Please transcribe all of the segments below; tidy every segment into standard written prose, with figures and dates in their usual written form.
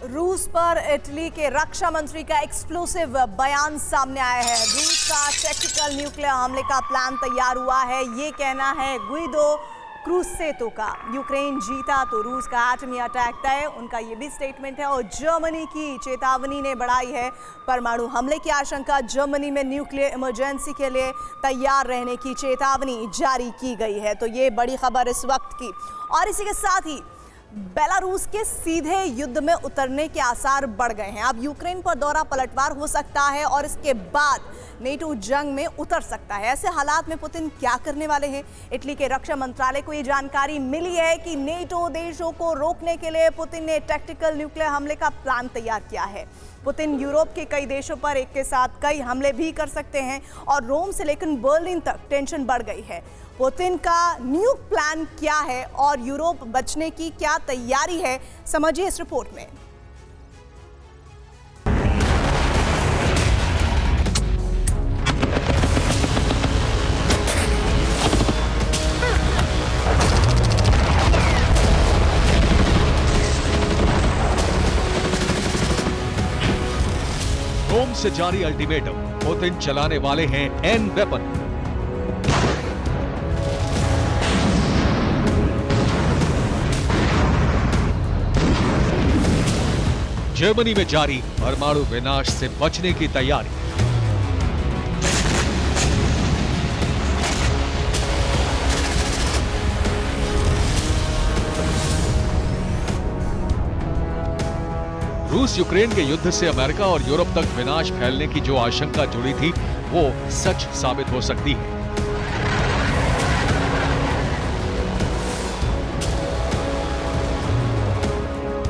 रूस पर इटली के रक्षा मंत्री का एक्सप्लोसिव बयान सामने आया है। रूस का टैक्टिकल न्यूक्लियर हमले का प्लान तैयार हुआ है, ये कहना है गुइडो क्रूसेतो का। यूक्रेन जीता तो रूस का एटमी अटैक तय, उनका ये भी स्टेटमेंट है। और जर्मनी की चेतावनी ने बढ़ाई है परमाणु हमले की आशंका। जर्मनी में न्यूक्लियर इमरजेंसी के लिए तैयार रहने की चेतावनी जारी की गई है। तो ये बड़ी खबर इस वक्त की। और इसी के साथ ही बेलारूस के सीधे युद्ध में उतरने के आसार बढ़ गए हैं। अब यूक्रेन पर दौरा पलटवार हो सकता है और इसके बाद नेटो जंग में उतर सकता है। ऐसे हालात में पुतिन क्या करने वाले हैं? इटली के रक्षा मंत्रालय को ये जानकारी मिली है कि नेटो देशों को रोकने के लिए पुतिन ने टैक्टिकल न्यूक्लियर हमले का प्लान तैयार किया है। पुतिन यूरोप के कई देशों पर एक के साथ कई हमले भी कर सकते हैं और रोम से लेकर बर्लिन तक टेंशन बढ़ गई है। पुतिन का न्यूक प्लान क्या है और यूरोप बचने की क्या तैयारी है, समझिए इस रिपोर्ट में। रोम से जारी अल्टीमेटम, पुतिन चलाने वाले हैं एन वेपन। जर्मनी में जारी परमाणु विनाश से बचने की तैयारी। रूस यूक्रेन के युद्ध से अमेरिका और यूरोप तक विनाश फैलने की जो आशंका जुड़ी थी वो सच साबित हो सकती है।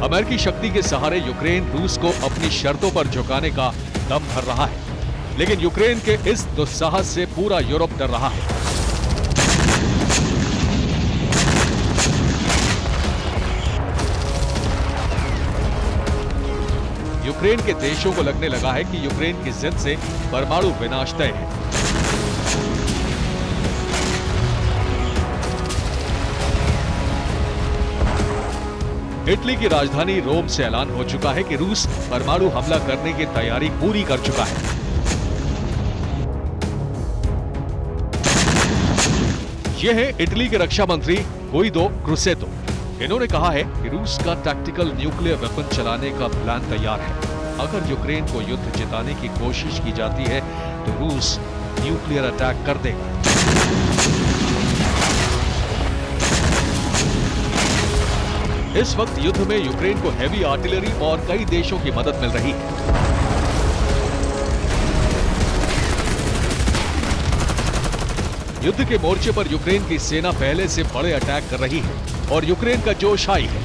अमेरिकी शक्ति के सहारे यूक्रेन रूस को अपनी शर्तों पर झुकाने का दम भर रहा है, लेकिन यूक्रेन के इस दुस्साहस से पूरा यूरोप डर रहा है। यूक्रेन के देशों को लगने लगा है कि यूक्रेन की जिद से परमाणु विनाश तय है। इटली की राजधानी रोम से ऐलान हो चुका है कि रूस परमाणु हमला करने की तैयारी पूरी कर चुका है। यह है इटली के रक्षा मंत्री गुइडो क्रूसेतो। इन्होंने कहा है कि रूस का टैक्टिकल न्यूक्लियर वेपन चलाने का प्लान तैयार है। अगर यूक्रेन को युद्ध जिताने की कोशिश की जाती है तो रूस न्यूक्लियर अटैक कर देगा। इस वक्त युद्ध में यूक्रेन को हेवी आर्टिलरी और कई देशों की मदद मिल रही है। युद्ध के मोर्चे पर यूक्रेन की सेना पहले से बड़े अटैक कर रही है और यूक्रेन का जोश हाई है।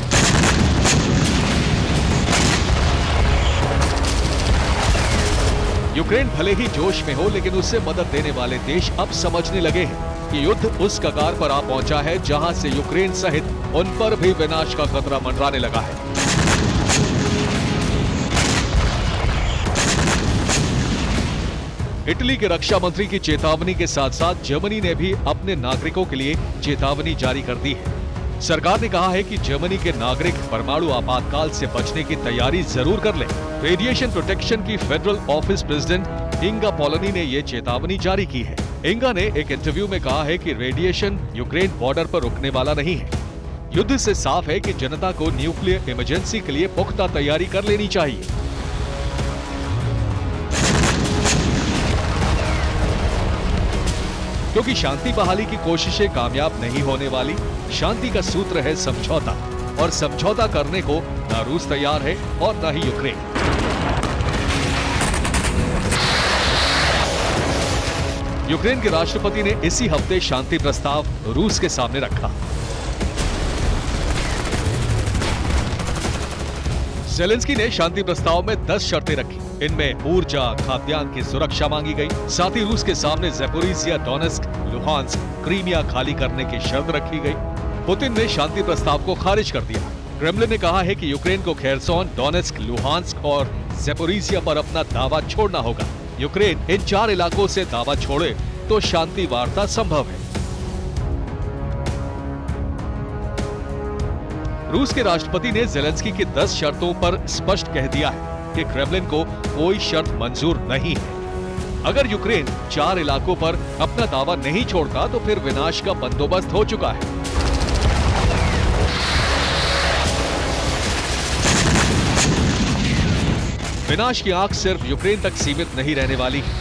यूक्रेन भले ही जोश में हो, लेकिन उससे मदद देने वाले देश अब समझने लगे हैं कि युद्ध उस कगार पर आ पहुंचा है जहां से यूक्रेन सहित उन पर भी विनाश का खतरा मंडराने लगा है। इटली के रक्षा मंत्री की चेतावनी के साथ साथ जर्मनी ने भी अपने नागरिकों के लिए चेतावनी जारी कर दी है। सरकार ने कहा है कि जर्मनी के नागरिक परमाणु आपातकाल से बचने की तैयारी जरूर कर लें। रेडिएशन प्रोटेक्शन की फेडरल ऑफिस प्रेसिडेंट इंगा पोलनी ने ये चेतावनी जारी की है। इंगा ने एक इंटरव्यू में कहा है कि रेडिएशन यूक्रेन बॉर्डर पर रुकने वाला नहीं है। युद्ध से साफ है कि जनता को न्यूक्लियर इमरजेंसी के लिए पुख्ता तैयारी कर लेनी चाहिए। क्योंकि शांति बहाली की कोशिशें कामयाब नहीं होने वाली। शांति का सूत्र है समझौता, और समझौता करने को ना रूस तैयार है और ना ही यूक्रेन। यूक्रेन के राष्ट्रपति ने इसी हफ्ते शांति प्रस्ताव रूस के सामने रखा। ज़ेलेंस्की ने शांति प्रस्ताव में 10 शर्तें रखी। इनमें ऊर्जा, खाद्यान्न की सुरक्षा मांगी गई। साथ ही रूस के सामने ज़ैपोरिज़िया, डोनेस्क, लुहांस्क, क्रीमिया खाली करने की शर्त रखी गई। पुतिन ने शांति प्रस्ताव को खारिज कर दिया। क्रेमलिन ने कहा है कि यूक्रेन को खेरसोन, डोनेस्क, लुहांस्क और ज़ैपोरिज़िया पर अपना दावा छोड़ना होगा। यूक्रेन इन 4 इलाकों से दावा छोड़े तो शांति वार्ता संभव है। रूस के राष्ट्रपति ने जेलेंस्की की 10 शर्तों पर स्पष्ट कह दिया है कि क्रेमलिन को कोई शर्त मंजूर नहीं है। अगर यूक्रेन 4 इलाकों पर अपना दावा नहीं छोड़ता तो फिर विनाश का बंदोबस्त हो चुका है। विनाश की आंख सिर्फ यूक्रेन तक सीमित नहीं रहने वाली है।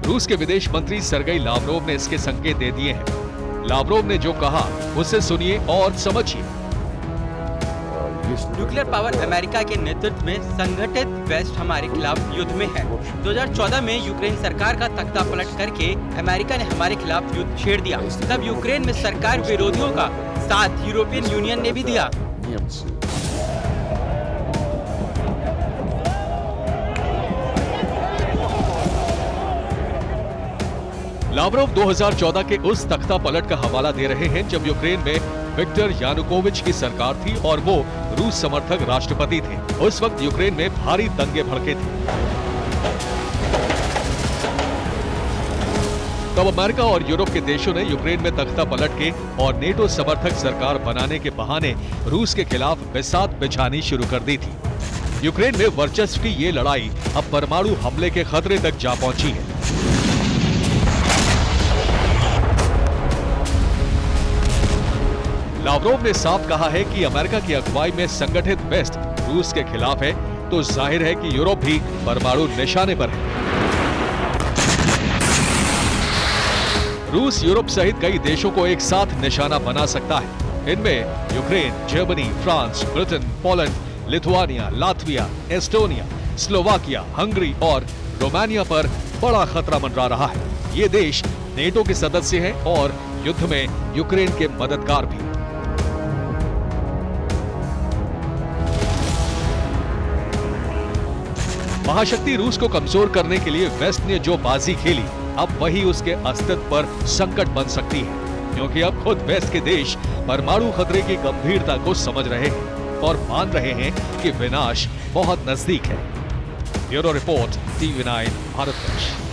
रूस के विदेश मंत्री सर्गेई लावरोव ने इसके संकेत दे दिए हैं। लावरोव ने जो कहा उसे सुनिए और समझिए। न्यूक्लियर पावर अमेरिका के नेतृत्व में संगठित वेस्ट हमारे खिलाफ युद्ध में है। 2014 में यूक्रेन सरकार का तख्ता पलट करके अमेरिका ने हमारे खिलाफ युद्ध छेड़ दिया। तब यूक्रेन में सरकार विरोधियों का साथ यूरोपियन यूनियन ने भी दिया। लावरोव 2014 के उस तख्ता पलट का हवाला दे रहे हैं जब यूक्रेन में विक्टर यानुकोविच की सरकार थी और वो रूस समर्थक राष्ट्रपति थे। उस वक्त यूक्रेन में भारी दंगे भड़के थे। तब अमेरिका और यूरोप के देशों ने यूक्रेन में तख्ता पलट के और नेटो समर्थक सरकार बनाने के बहाने रूस के खिलाफ बिसात बिछानी शुरू कर दी थी। यूक्रेन में वर्चस्व की ये लड़ाई अब परमाणु हमले के खतरे तक जा पहुंची है। लावरोव ने साफ कहा है कि अमेरिका की अगुवाई में संगठित वेस्ट रूस के खिलाफ है, तो जाहिर है कि यूरोप भी परमाणु निशाने पर है। रूस यूरोप सहित कई देशों को एक साथ निशाना बना सकता है। इनमें Ukraine, Germany, France, Britain, Poland, Lithuania, Latvia, Estonia, Slovakia, Hungary और रोमानिया पर बड़ा खतरा मंडरा रहा है। ये देश नेटो के सदस्य हैं और युद्ध में यूक्रेन के मददगार भी। महाशक्ति रूस को कमजोर करने के लिए वेस्ट ने जो बाजी खेली, अब वही उसके अस्तित्व पर संकट बन सकती है, क्योंकि अब खुद वेस्ट के देश परमाणु खतरे की गंभीरता को समझ रहे हैं और मान रहे हैं कि विनाश बहुत नजदीक है। Bureau report, TV9 Bharat.